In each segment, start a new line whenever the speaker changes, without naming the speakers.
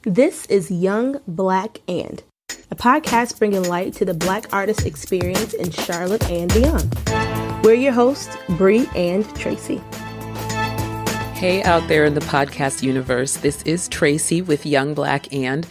This is Young, Black, and, a podcast bringing light to the Black artist experience in Charlotte and beyond. We're your hosts, Bre and Tracie.
Hey out there in the podcast universe, this is Tracie with Young, Black, and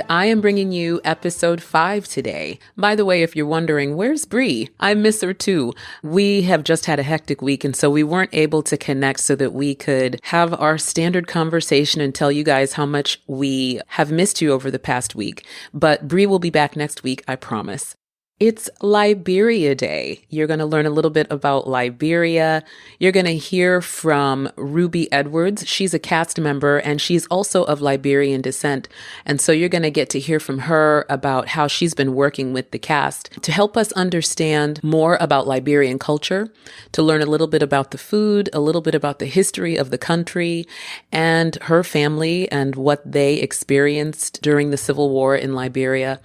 I am bringing you episode 5 today. By the way, if you're wondering, where's Bre? I miss her too. We have just had a hectic week, and so we weren't able to connect so that we could have our standard conversation and tell you guys how much we have missed you over the past week. But Bre will be back next week, I promise. It's Liberia Day. You're going to learn a little bit about Liberia. You're going to hear from Ruby Edwards. She's a cast member and she's also of Liberian descent. And so you're going to get to hear from her about how she's been working with the cast to help us understand more about Liberian culture, to learn a little bit about the food, a little bit about the history of the country and her family and what they experienced during the Civil War in Liberia.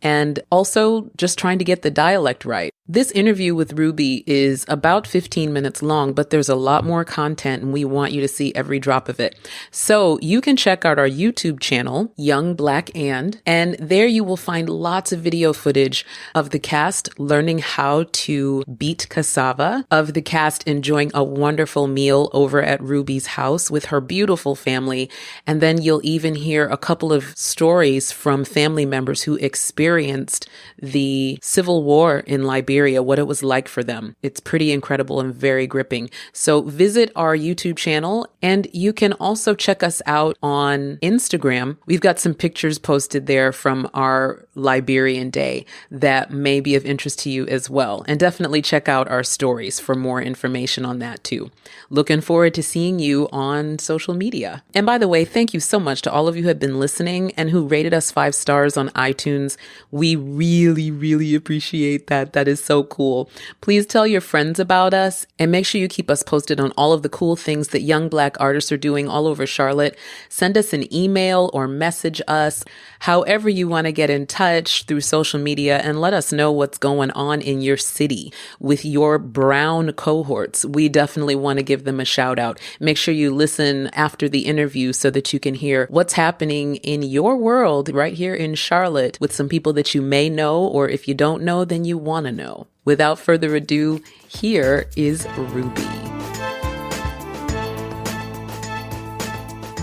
And also just trying to get the dialect right. This interview with Ruby is about 15 minutes long, but there's a lot more content and we want you to see every drop of it. So you can check out our YouTube channel, Young, Black, and there you will find lots of video footage of the cast learning how to beat cassava, of the cast enjoying a wonderful meal over at Ruby's house with her beautiful family. And then you'll even hear a couple of stories from family members who experienced the Civil War in Liberia, what it was like for them. It's pretty incredible and very gripping. So visit our YouTube channel and you can also check us out on Instagram. We've got some pictures posted there from our Liberian Day that may be of interest to you as well. And definitely check out our stories for more information on that too. Looking forward to seeing you on social media. And by the way, thank you so much to all of you who have been listening and who rated us 5 stars on iTunes. We really appreciate that. That is so cool. Please tell your friends about us and make sure you keep us posted on all of the cool things that young Black artists are doing all over Charlotte. Send us an email or message us, however you want to get in touch through social media, and let us know what's going on in your city with your brown cohorts. We definitely want to give them a shout out. Make sure you listen after the interview so that you can hear what's happening in your world right here in Charlotte with some people that you may know, or if you don't know, then you want to know. Without further ado, here is Ruby.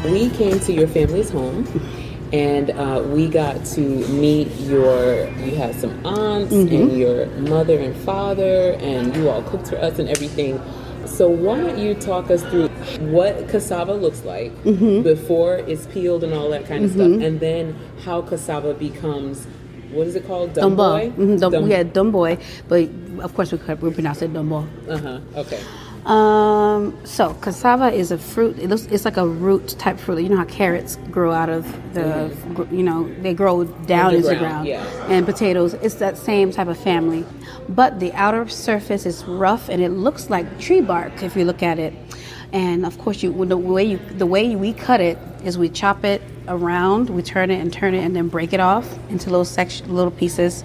We came to your family's home and we got to meet you had some aunts and your mother and father, and you all cooked for us and everything. So why don't you talk us through what cassava looks like before it's peeled and all that kind of stuff, and then how cassava becomes, what is it called? Dumboy?
Yeah, dumboy. But of course we pronounce it dumbo.
Okay.
So cassava is a fruit. It's like a root type fruit. You know how carrots grow out of the, they grow down into the ground.
Yeah.
And potatoes, it's that same type of family. But the outer surface is rough and it looks like tree bark if you look at it. And of course, the way we cut it is we chop it around, we turn it, and then break it off into little pieces.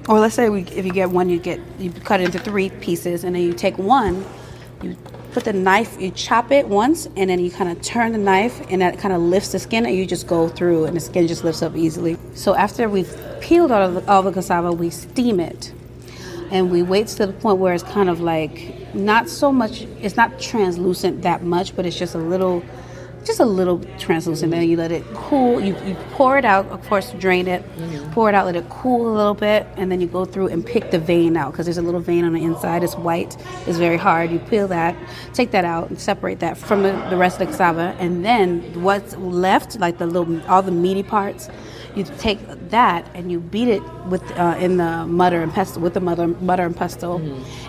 Or let's say if you get one, you cut it into 3 pieces, and then you take one, you put the knife, you chop it once, and then you kind of turn the knife, and that kind of lifts the skin, and you just go through, and the skin just lifts up easily. So after we've peeled all the cassava, we steam it, and we wait to the point where it's kind of like not so much. It's not translucent that much, but it's just a little translucent. Then you let it cool. You pour it out, of course, drain it, pour it out, let it cool a little bit, and then you go through and pick the vein out because there's a little vein on the inside. It's white. It's very hard. You peel that, take that out, and separate that from the rest of the cassava. And then what's left, like all the meaty parts, you take that and you beat it with in the butter and pestle,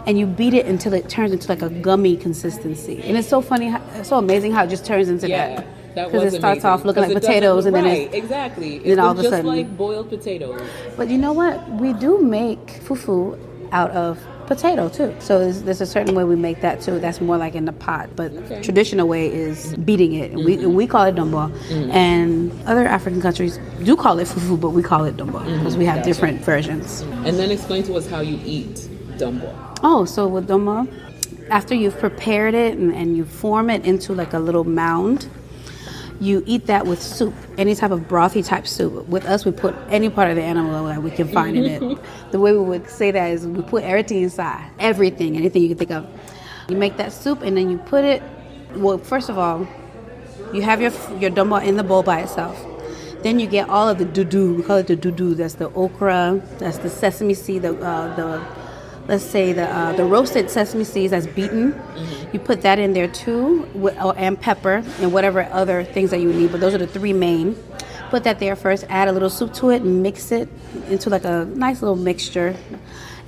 and you beat it until it turns into like a gummy consistency. And it's so funny, it's so amazing how it just turns into that. Because it starts off looking like potatoes, and then
exactly.
Then all of a sudden,
like boiled potatoes.
But you know what? We do make fufu out of potato too. So there's a certain way we make that too. That's more like in the pot. But traditional way is beating it. And we call it dumbo. And other African countries do call it fufu, but we call it dumbo because we have different versions.
And then explain to us how you eat dumbo.
Oh, so with dumbo, after you've prepared it and you form it into like a little mound, You eat that with soup, any type of brothy type soup. With us, we put any part of the animal that we can find in it. The way we would say that is we put everything inside, everything, anything you can think of. You make that soup and then you put it, well, first of all, you have your dumbo in the bowl by itself. Then you get all of the dudu, we call it the dudu. That's the okra, that's the sesame seed, the roasted sesame seeds that's beaten. You put that in there too, and pepper and whatever other things that you need. But those are the three main. Put that there first, add a little soup to it, mix it into like a nice little mixture.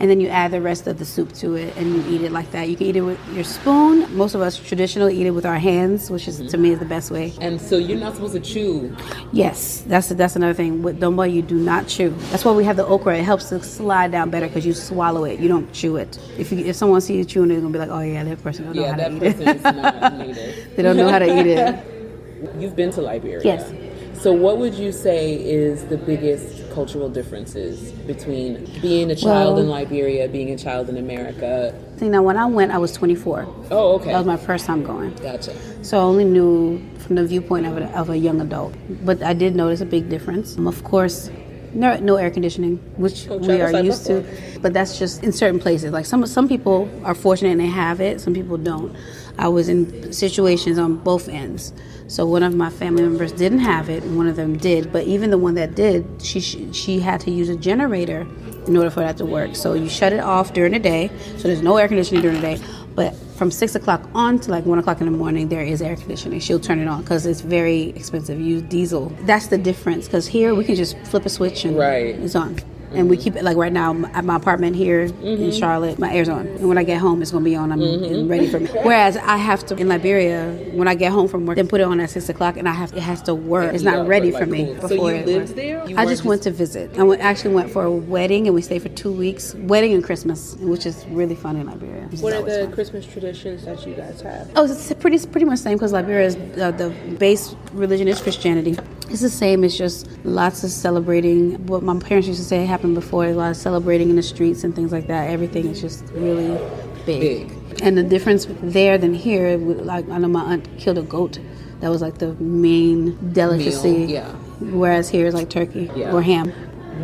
And then you add the rest of the soup to it and you eat it like that. You can eat it with your spoon. Most of us traditionally eat it with our hands, which is to me is the best way.
And so you're not supposed to chew.
Yes, that's another thing. With dombo, you do not chew. That's why we have the okra. It helps to slide down better because you swallow it. You don't chew it. If someone sees you chewing, they're going to be like, oh yeah, that person don't know how to eat it.
Yeah, that person is not native.
They don't know how to eat it.
You've been to Liberia.
Yes.
So what would you say is the biggest cultural differences between being a child in Liberia, being a child in America?
See, now when I went, I was 24.
Oh, okay.
That was my first time going.
Gotcha.
So I only knew from the viewpoint of a young adult. But I did notice a big difference. Of course, no air conditioning, which we are used to. But that's just in certain places. Like some people are fortunate and they have it. Some people don't. I was in situations on both ends. So one of my family members didn't have it, and one of them did. But even the one that did, she had to use a generator in order for that to work. So you shut it off during the day, so there's no air conditioning during the day. But from 6 o'clock on to like 1 o'clock in the morning, there is air conditioning. She'll turn it on because it's very expensive. You use diesel. That's the difference, because here we can just flip a switch and it's on. And we keep it, like right now at my apartment here in Charlotte, my air's on. And when I get home, it's going to be on. I'm ready for me. Whereas I have to, in Liberia, when I get home from work, then put it on at 6 o'clock and it has to work. It's not ready for me.
Cool. So you lived there?
I just went to visit. I actually went for a wedding and we stayed for 2 weeks. Wedding and Christmas, which is really fun in Liberia.
What are the Christmas traditions that you guys have?
Oh, it's pretty much the same because Liberia is the base religion is Christianity. It's the same. It's just lots of celebrating. What my parents used to say happened before. A lot of celebrating in the streets and things like that. Everything is just really big. And the difference there than here, like I know my aunt killed a goat. That was like the main delicacy.
Meal,
Whereas here is like turkey or ham.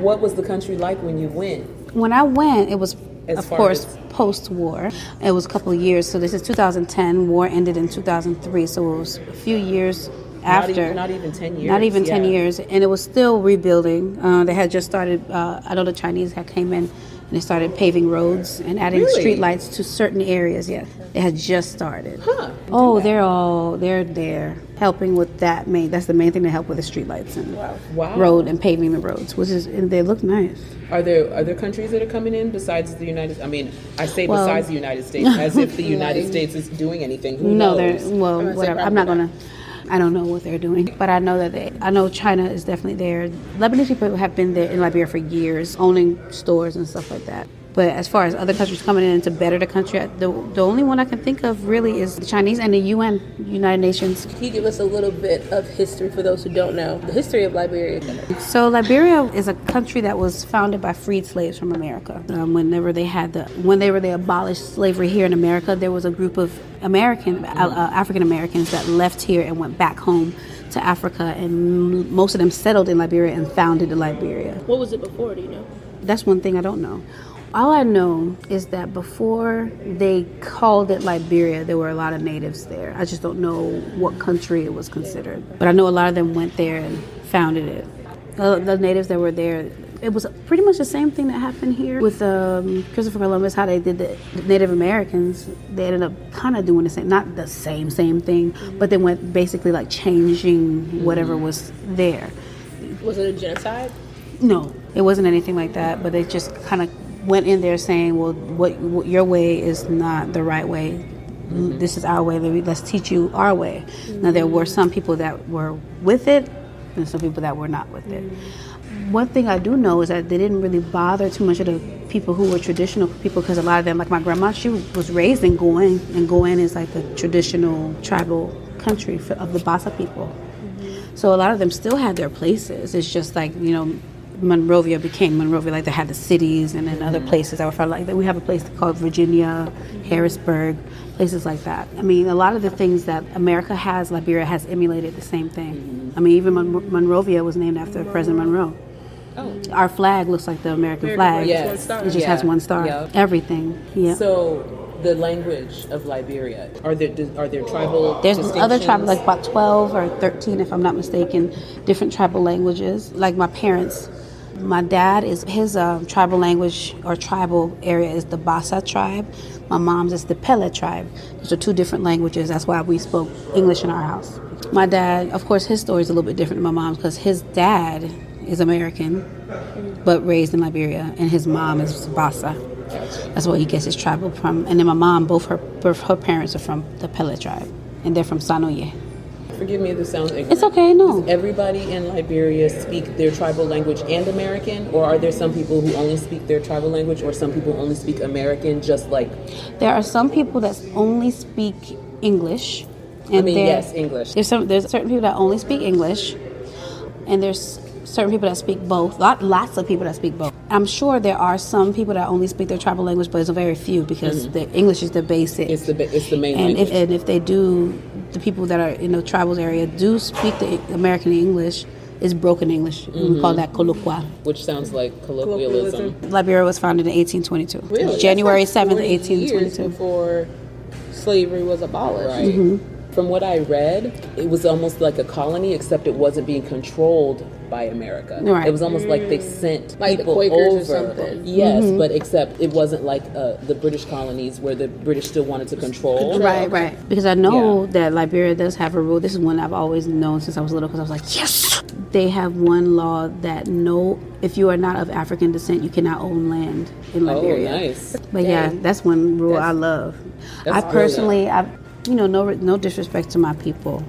What was the country like when you went?
When I went, it was, of course, post-war. It was a couple of years. So this is 2010. War ended in 2003. So it was a few years after.
Not even 10 years.
Not even 10 years. And it was still rebuilding. They had just started, I know the Chinese had came in and they started paving roads and adding street lights to certain areas. Yeah, they had just started. They're there helping with that that's the main thing, to help with the street lights and road and paving the roads, and they look nice.
Are there other countries that are coming in besides the United States? I mean, I say besides the United States as if the United States is doing anything. Who knows?
Whatever. I'm not going to. I don't know what they're doing, but I know that I know China is definitely there. Lebanese people have been there in Liberia for years, owning stores and stuff like that. But as far as other countries coming in to better the country, the only one I can think of really is the Chinese and the UN, United Nations.
Can you give us a little bit of history for those who don't know the history of Liberia?
So Liberia is a country that was founded by freed slaves from America. Whenever they abolished slavery here in America, there was a group of African Americans that left here and went back home to Africa, and most of them settled in Liberia and founded Liberia.
What was it before? Do you know?
That's one thing I don't know. All I know is that before they called it Liberia, there were a lot of natives there. I just don't know what country it was considered. But I know a lot of them went there and founded it. The natives that were there, it was pretty much the same thing that happened here with Christopher Columbus, how they did the Native Americans. They ended up kind of doing the same, not the same thing, but they went basically like changing whatever was there.
Was it a genocide?
No, it wasn't anything like that, but they just kind of went in there saying, well, what your way is not the right way. This is our way. Let's teach you our way. Now, there were some people that were with it and some people that were not with it. One thing I do know is that they didn't really bother too much of the people who were traditional people, because a lot of them, like my grandma, she was raised in Goen, and Goen is like the traditional tribal country of the Bassa people. So a lot of them still had their places. It's just like, Monrovia became Monrovia. Like they had the cities and then other places that were like that. We have a place called Virginia, Harrisburg, places like that. I mean, a lot of the things that America has, Liberia has emulated the same thing. I mean, even Monrovia was named after President Monroe. Oh. Our flag looks like the American flag.
Yes.
It just has one star. Yep. Everything. Yeah.
So the language of Liberia, are there tribal
There's other tribal, like about 12 or 13 if I'm not mistaken, different tribal languages. Like my parents, my dad, his tribal language or tribal area is the Bassa tribe. My mom's is the Pele tribe. Those are two different languages. That's why we spoke English in our house. My dad, of course, his story is a little bit different than my mom's because his dad is American but raised in Liberia, and his mom is Bassa. That's where he gets his tribal from. And then my mom, both her parents are from the Pele tribe, and they're from Sanoye.
Forgive me if this sounds ignorant.
It's okay, no.
Does everybody in Liberia speak their tribal language and American, or are there some people who only speak their tribal language, or some people only speak American, just like...
There are some people that only speak English. And
yes, English.
There's certain people that only speak English, and there's certain people that speak both. Lots of people that speak both. I'm sure there are some people that only speak their tribal language, but it's a very few because the English is the basic.
It's the main language.
And if they do, the people that are in the tribal area do speak the American English, it's broken English. We call that colloquial.
Which sounds like colloquialism.
Liberia was founded in 1822.
Really?
January 7th,
1822.
1822.
Before slavery was abolished.
Right. Mm-hmm. From what I read, it was almost like a colony, except it wasn't being controlled by America.
Right.
It was almost like they sent
like
people
the Quakers
over.
or something.
Yes, but except it wasn't like the British colonies where the British still wanted to control.
Right. Because I know that Liberia does have a rule. This is one I've always known since I was little because I was like, yes! They have one law that if you are not of African descent, you cannot own land in Liberia.
Oh, nice.
But yeah, that's one rule I love. I personally, no disrespect to my people.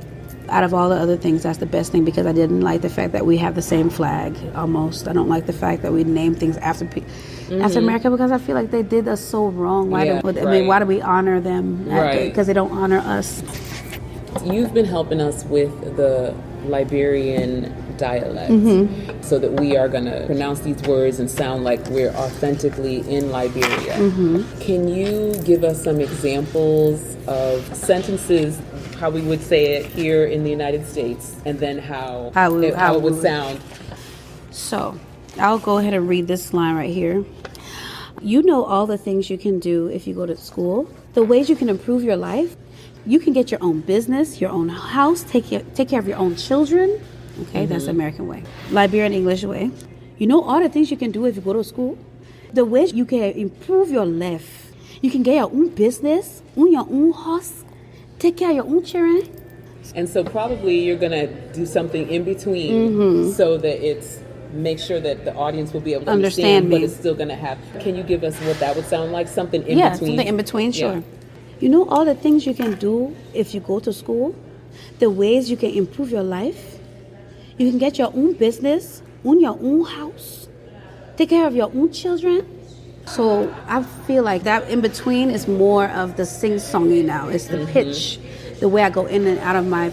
Out of all the other things, that's the best thing because I didn't like the fact that we have the same flag almost. I don't like the fact that we name things after America because I feel like they did us so wrong. Why do we honor them? Because they don't honor us.
You've been helping us with the Liberian dialect so that we are going to pronounce these words and sound like we're authentically in Liberia. Can you give us some examples of sentences, how we would say it here in the United States, and then how it would sound?
So, I'll go ahead and read this line right here. You know all the things you can do if you go to school, the ways you can improve your life. You can get your own business, your own house, take care of your own children. Okay, that's the American way. Liberian English way. You know all the things you can do if you go to school, the ways you can improve your life. You can get your own business, own your own house, take care of your own children.
And so probably you're going to do something in between so that make sure that the audience will be able to understand but it's still going to have. Can you give us what that would sound like? Something in between?
Yeah, something in between, sure. Yeah. You know all the things you can do if you go to school, the ways you can improve your life. You can get your own business, own your own house, take care of your own children. So I feel like that in between is more of the sing-songy now. It's the pitch, the way I go in and out of my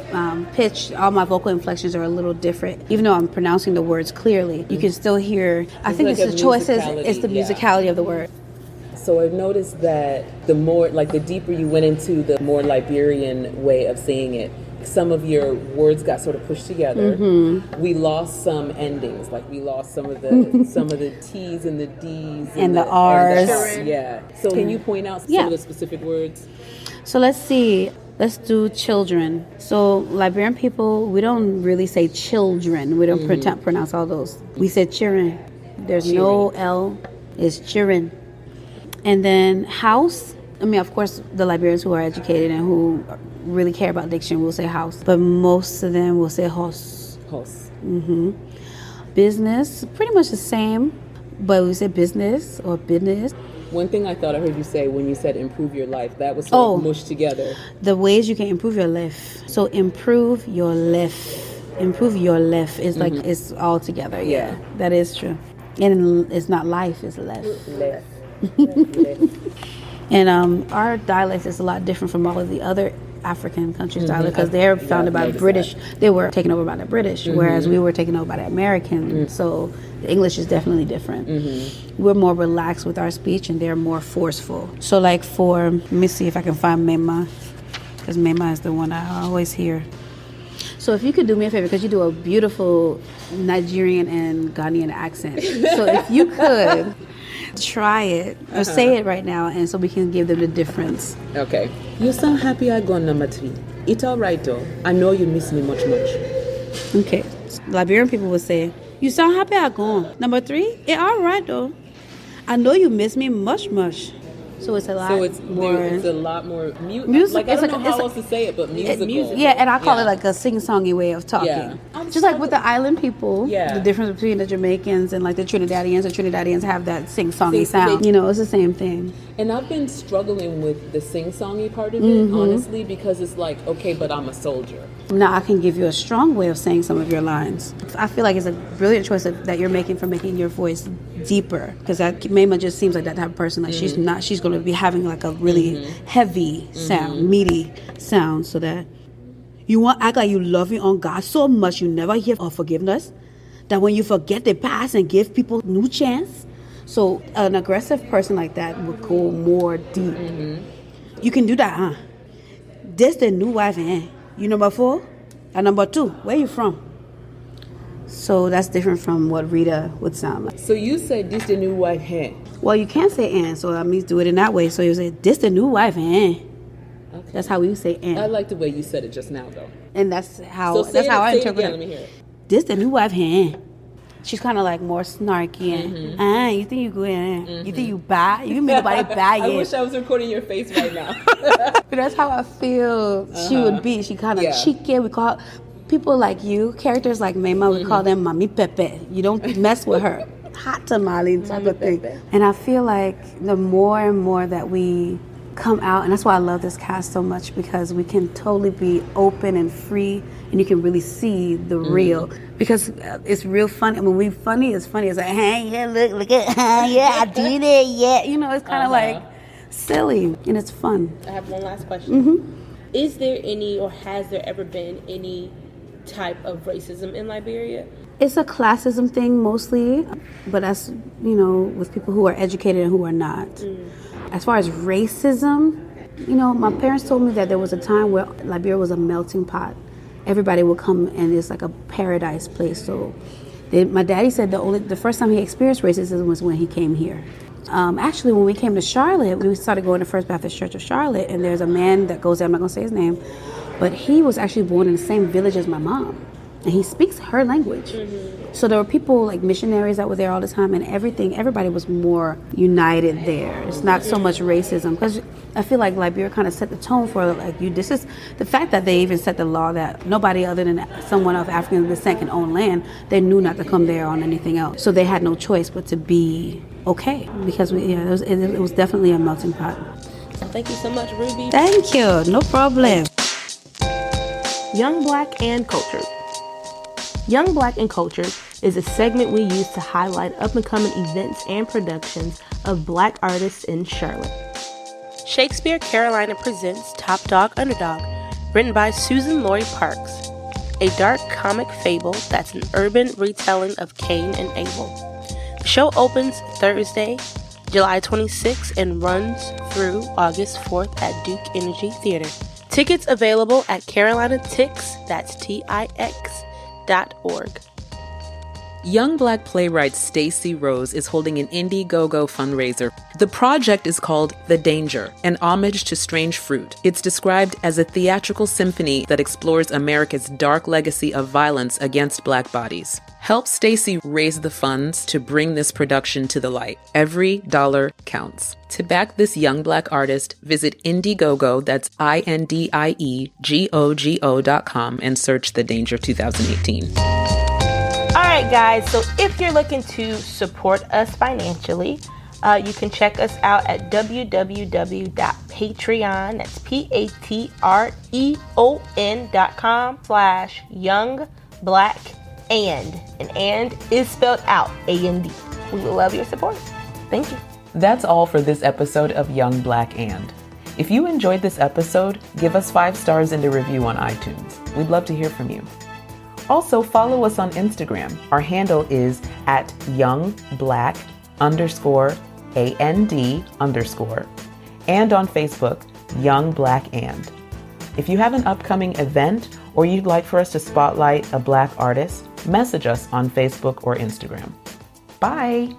pitch. All my vocal inflections are a little different. Even though I'm pronouncing the words clearly, you can still hear. I think it's the choices. It's the musicality of the word.
So I've noticed that the deeper you went into the more Liberian way of saying it, some of your words got sort of pushed together. We lost some endings, like we lost some of the T's and the D's
and the R's.
So can you point out some of the specific words?
So let's see. Let's do children. So Liberian people, we don't really say children. We don't pronounce all those. We say children. There's no L. It's children. And then house. I mean, of course, the Liberians who are educated and who really care about diction will say house, but most of them will say house.
House.
Business, pretty much the same, but we say business or business.
One thing I thought I heard you say when you said improve your life, that was sort of mushed together.
The ways you can improve your life. So improve your life. Improve your life is like it's all together. Yeah, that is true. And it's not life, it's life. And our dialect is a lot different from all of the other African country style because they're founded by British. They were taken over by the British, whereas we were taken over by the Americans. So the English is definitely different. We're more relaxed with our speech, and they're more forceful. So like let me see if I can find Mema, because Mema is the one I always hear. So if you could do me a favor, because you do a beautiful Nigerian and Ghanaian accent. So if you could try it or say it right now, and so we can give them the difference.
Okay. You sound happy I gone number 3. It's all right though. I know you miss me much.
Okay. Liberian people would say, you sound happy I gone. Number 3? It all right though. I know you miss me much. So it's a lot more.
It's a lot more
music.
Like, I don't know how else to say it, but musical.
Yeah, and I call it like a sing-songy way of talking.
Yeah.
Just like with the island people, the difference between the Jamaicans and like the Trinidadians have that sing-songy sound. It's the same thing.
And I've been struggling with the sing-songy part of it, honestly, because it's like, okay, but I'm a soldier.
Now I can give you a strong way of saying some of your lines. I feel like it's a brilliant choice that you're making for making your voice deeper, because Mema just seems like that type of person. Like she's going to be having like a really heavy sound, meaty sound, so that you want to act like you love me on God so much you never hear of forgiveness, that when you forget the past and give people new chance. So an aggressive person like that would go more deep. You can do that, huh? This the new wife, You number 4? And number 2, where you from? So that's different from what Rita would sound like.
So you said this the new wife,
Well, you can't say "and," so that means do it in that way. So you say, this the new wife, Okay. That's how we say "and."
I like the way you said it just now, though.
And that's how I interpret it.
Let me hear it.
This the new wife, She's kind of like more snarky and, you think you good, you think you bad, you make nobody bad yet.
I wish I was recording your face right now.
But that's how I feel she would be. She kind of cheeky. We call people like you, characters like Mema, we call them Mami Pepe. You don't mess with her. Hot tamale type of thing. And I feel like the more and more that we come out, and that's why I love this cast so much, because we can totally be open and free, and you can really see the real, because it's real funny. I mean, when funny is funny. It's like, hey, yeah, look at, yeah, I did it, yeah. It's kind of like silly, and it's fun.
I have one last question. Is there any, or has there ever been any type of racism in Liberia?
It's a classism thing mostly, but that's, with people who are educated and who are not. As far as racism, my parents told me that there was a time where Liberia was a melting pot. Everybody would come, and it's like a paradise place. So my daddy said the first time he experienced racism was when he came here. Actually, when we came to Charlotte, we started going to First Baptist Church of Charlotte, and there's a man that goes there, I'm not going to say his name, but he was actually born in the same village as my mom, and he speaks her language. So there were people like missionaries that were there all the time, and everybody was more united there. It's not so much racism, because I feel like Liberia kind of set the tone for this is the fact that they even set the law that nobody other than someone of African descent can own land. They knew not to come there on anything else, so they had no choice but to be okay, because it was definitely a melting pot.
Thank you so much, Ruby.
Thank you, no problem.
Young Black and Cultured. Young Black and Cultured is a segment we use to highlight up-and-coming events and productions of Black artists in Charlotte. Shakespeare Carolina presents Top Dog Underdog, written by Susan Laurie Parks, a dark comic fable that's an urban retelling of Cain and Abel. The show opens Thursday, July 26th and runs through August 4th at Duke Energy Theater. Tickets available at Carolina Tix, that's TIX.org.
Young Black playwright Stacey Rose is holding an Indiegogo fundraiser. The project is called The Danger, an homage to Strange Fruit. It's described as a theatrical symphony that explores America's dark legacy of violence against Black bodies. Help Stacey raise the funds to bring this production to the light. Every dollar counts. To back this young Black artist, visit Indiegogo, that's INDIEGOGO.com, and search The Danger 2018.
All right, guys, so if you're looking to support us financially, you can check us out at www.patreon, that's patreon.com/youngblackand, and is spelled out A-N-D. We will love your support. Thank you.
That's all for this episode of Young Black and. If you enjoyed this episode, give us 5 stars and a review on iTunes. We'd love to hear from you. Also, follow us on Instagram. Our handle is at youngblack_and_. And on Facebook, Young Black And. If you have an upcoming event or you'd like for us to spotlight a Black artist, message us on Facebook or Instagram. Bye!